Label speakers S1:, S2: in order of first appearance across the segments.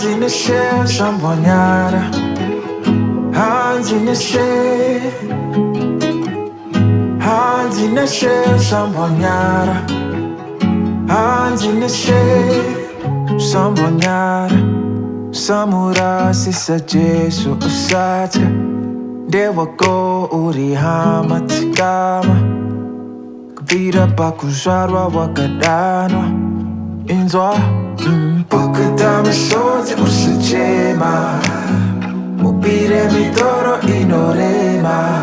S1: Nishel Shambonyara Hanzi Nishel Shambonyara Hanzi Nishel Shambonyara Samura sisa Jesu usatka Dewa go urihama tikama Kavira pakuzharwa wakadanwa Inzwa Pukutame sote usachema Mupire mitoro inorema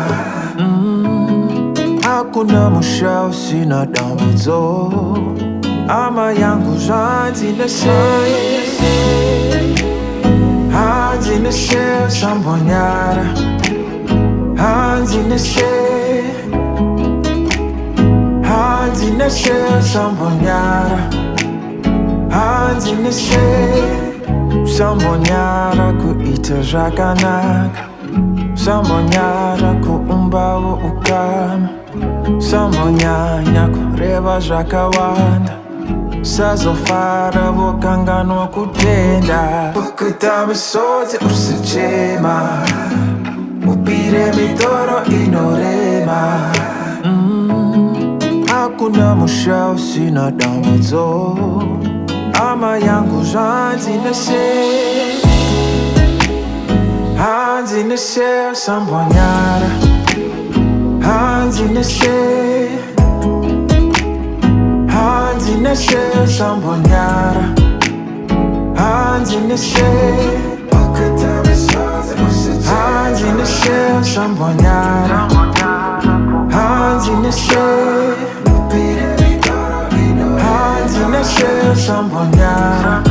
S1: Hakuna musha sina dambuzo Ama yangu Hanzi Nishel Shambonyara Hanzi Nishel Shambonyara Hanzi Nishel Shambonyara kuita zvakanaka Shambonyara kuumbawo ukama Shambonyanya kureva zvakawanda Sazofara vokanganwa kutenda Pukutame sote usachema Mupire mitoro inorema Hakuna musha usina dambudzo Ama yangu Hanzi Nishel Shambonyara Hanzi Nishel Shambonyara Hanzi Nishel Hanzi Nishel Shambonyara Hanzi Nishel Hanzi Nishel Shambonyara